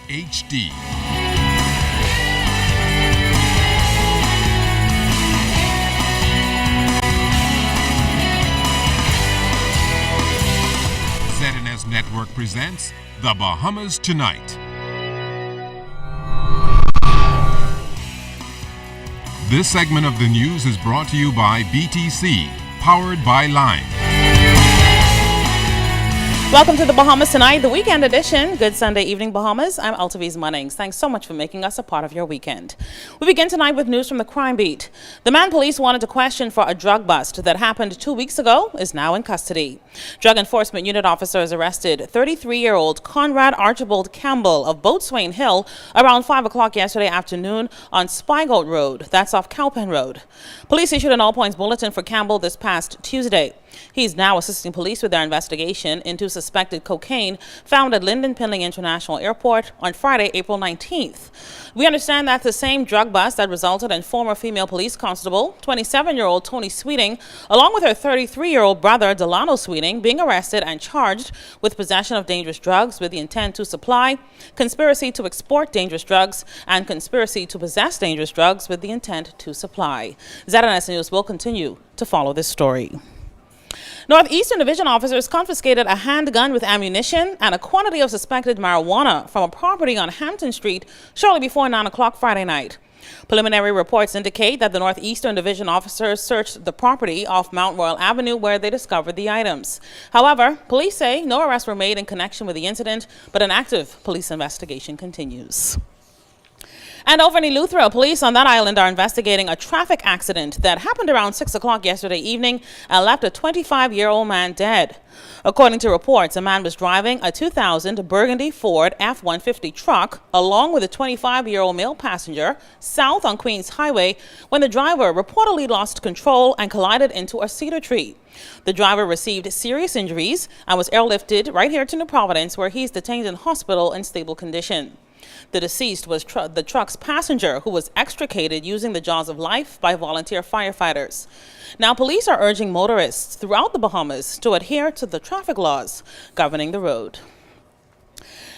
HD. ZNS Network presents The Bahamas Tonight. This segment of the news is brought to you by BTC, powered by Lime. Welcome to the Bahamas Tonight, the weekend edition. Good Sunday evening, Bahamas. I'm Altaviz Munnings. Thanks so much for making us a part of your weekend. We begin tonight with news from the crime beat. The man police wanted to question for a drug bust that happened 2 weeks ago is now in custody. Drug Enforcement Unit officers arrested 33-year-old Conrad Archibald Campbell of Boatswain Hill around 5 o'clock yesterday afternoon on Spygoat Road. That's off Cowpen Road. Police issued an all-points bulletin for Campbell this past Tuesday. He's now assisting police with their investigation into suspected cocaine found at Lyndon Pinley International Airport on Friday, April 19th. We understand that's the same drug bust that resulted in former female police constable, 27-year-old Tony Sweeting, along with her 33-year-old brother, Delano Sweeting, being arrested and charged with possession of dangerous drugs with the intent to supply, conspiracy to export dangerous drugs, and conspiracy to possess dangerous drugs with the intent to supply. ZNS News will continue to follow this story. Northeastern Division officers confiscated a handgun with ammunition and a quantity of suspected marijuana from a property on Hampton Street shortly before 9 o'clock Friday night. Preliminary reports indicate that the Northeastern Division officers searched the property off Mount Royal Avenue where they discovered the items. However, police say no arrests were made in connection with the incident, but an active police investigation continues. And over in Eleuthera, police on that island are investigating a traffic accident that happened around 6 o'clock yesterday evening and left a 25-year-old man dead. According to reports, a man was driving a 2000 Burgundy Ford F-150 truck along with a 25-year-old male passenger south on Queens Highway when the driver reportedly lost control and collided into a cedar tree. The driver received serious injuries and was airlifted right here to New Providence, where he's detained in hospital in stable condition. The deceased was the truck's passenger, who was extricated using the jaws of life by volunteer firefighters. Now, police are urging motorists throughout the Bahamas to adhere to the traffic laws governing the road.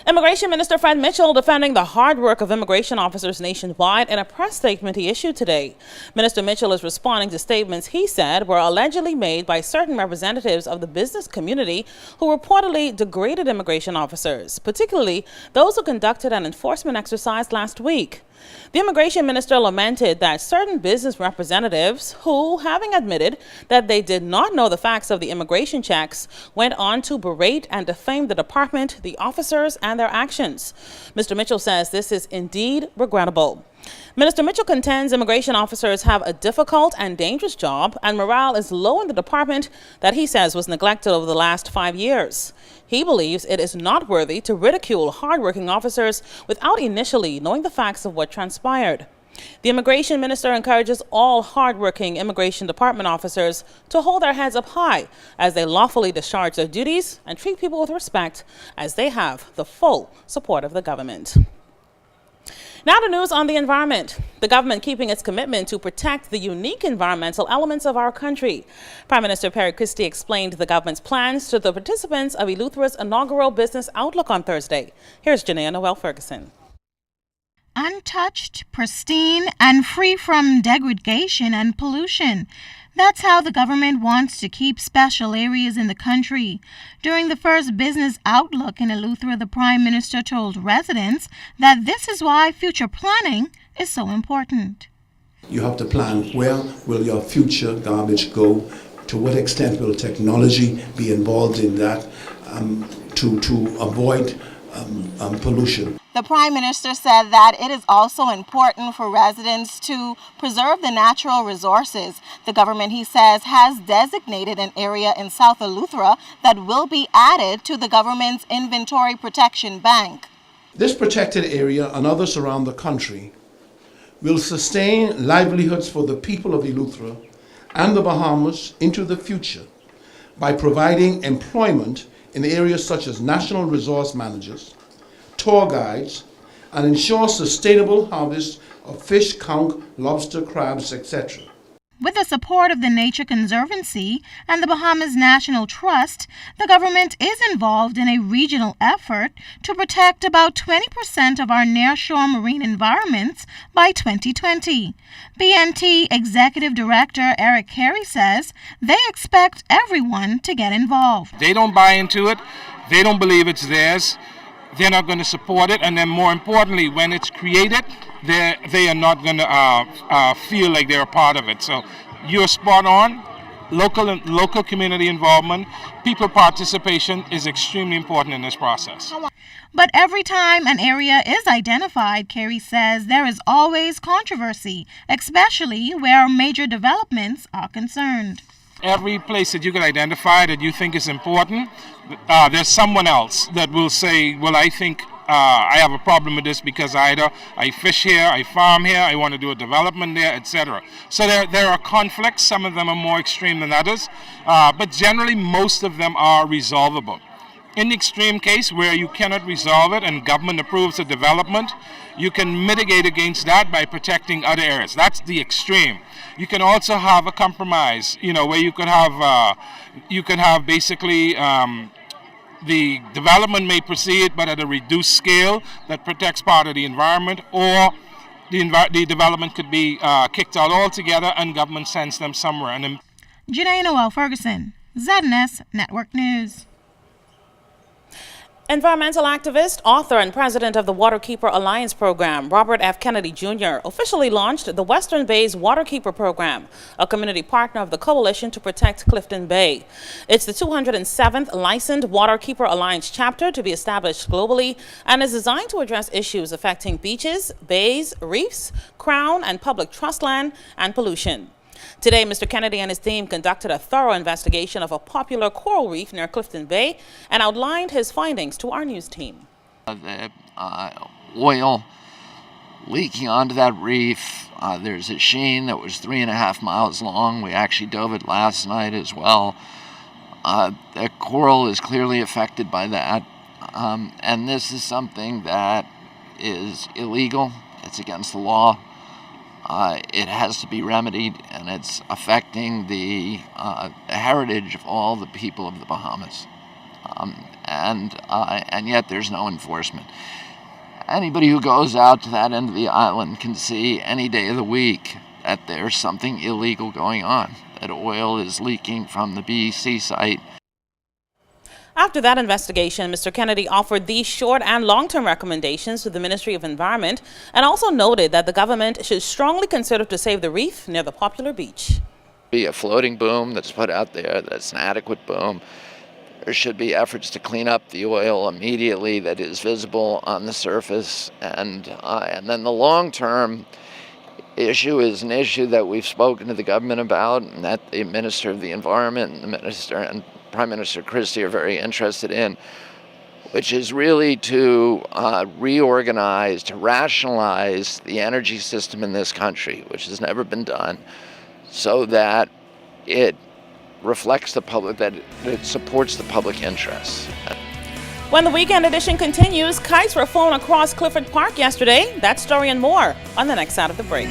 Immigration Minister Fred Mitchell defending the hard work of immigration officers nationwide in a press statement he issued today. Minister Mitchell is responding to statements he said were allegedly made by certain representatives of the business community who reportedly degraded immigration officers, particularly those who conducted an enforcement exercise last week. The immigration minister lamented that certain business representatives who, having admitted that they did not know the facts of the immigration checks, went on to berate and defame the department, the officers, and their actions. Mr. Mitchell says this is indeed regrettable. Minister Mitchell contends immigration officers have a difficult and dangerous job, and morale is low in the department that he says was neglected over the last 5 years. He believes it is not worthy to ridicule hardworking officers without initially knowing the facts of what transpired. The immigration minister encourages all hardworking immigration department officers to hold their heads up high as they lawfully discharge their duties and treat people with respect, as they have the full support of the government. Now to news on the environment. The government keeping its commitment to protect the unique environmental elements of our country. Prime Minister Perry Christie explained the government's plans to the participants of Eleuthera's inaugural Business Outlook on Thursday. Here's Janaea Noel Ferguson. Untouched, pristine, and free from degradation and pollution. That's how the government wants to keep special areas in the country. During the first Business Outlook in Eleuthera, the Prime Minister told residents that this is why future planning is so important. You have to plan, where will your future garbage go? To what extent will technology be involved in that to avoid pollution? The Prime Minister said that it is also important for residents to preserve the natural resources. The government, he says, has designated an area in South Eleuthera that will be added to the government's Inventory Protection Bank. This protected area and others around the country will sustain livelihoods for the people of Eleuthera and the Bahamas into the future by providing employment in areas such as national resource managers, tour guides, and ensure sustainable harvest of fish, conch, lobster, crabs, etc. With the support of the Nature Conservancy and the Bahamas National Trust, the government is involved in a regional effort to protect about 20% of our nearshore marine environments by 2020. BNT Executive Director Eric Carey says they expect everyone to get involved. They don't buy into it. They don't believe it's theirs. They're not going to support it. And then more importantly, when it's created, they are not going to feel like they're a part of it. So you're spot on. Local community involvement, people participation is extremely important in this process. But every time an area is identified, Carey says, there is always controversy, especially where major developments are concerned. Every place that you can identify that you think is important, there's someone else that will say, well, I think I have a problem with this because either I fish here, I farm here, I want to do a development there, etc. So there are conflicts. Some of them are more extreme than others, but generally most of them are resolvable. In the extreme case where you cannot resolve it and government approves a development, you can mitigate against that by protecting other areas. That's the extreme. You can also have a compromise, where you could have basically the development may proceed, but at a reduced scale that protects part of the environment, or the development could be kicked out altogether and government sends them somewhere. Janae Noel Ferguson, ZNS Network News. Environmental activist, author, and president of the Waterkeeper Alliance program, Robert F. Kennedy Jr., officially launched the Western Bay's Waterkeeper program, a community partner of the Coalition to Protect Clifton Bay. It's the 207th licensed Waterkeeper Alliance chapter to be established globally and is designed to address issues affecting beaches, bays, reefs, crown and public trust land, and pollution. Today, Mr. Kennedy and his team conducted a thorough investigation of a popular coral reef near Clifton Bay and outlined his findings to our news team. The oil leaking onto that reef, there's a sheen that was 3.5 miles long. We actually dove it last night as well. The coral is clearly affected by that. And this is something that is illegal. It's against the law. It has to be remedied, and it's affecting the heritage of all the people of the Bahamas. And yet there's no enforcement. Anybody who goes out to that end of the island can see any day of the week that there's something illegal going on, that oil is leaking from the BEC site. After that investigation, Mr. Kennedy offered these short and long-term recommendations to the Ministry of Environment and also noted that the government should strongly consider to save the reef near the popular beach. Be a floating boom that's put out there that's an adequate boom. There should be efforts to clean up the oil immediately that is visible on the surface, and then the long-term issue is an issue that we've spoken to the government about, and that the Minister of the Environment and the Minister and Prime Minister Christie are very interested in, which is really to reorganize, to rationalize the energy system in this country, which has never been done, so that it reflects the public, that it supports the public interests. When the weekend edition continues, kites were flown across Clifford Park yesterday. That story and more on the next side of the break.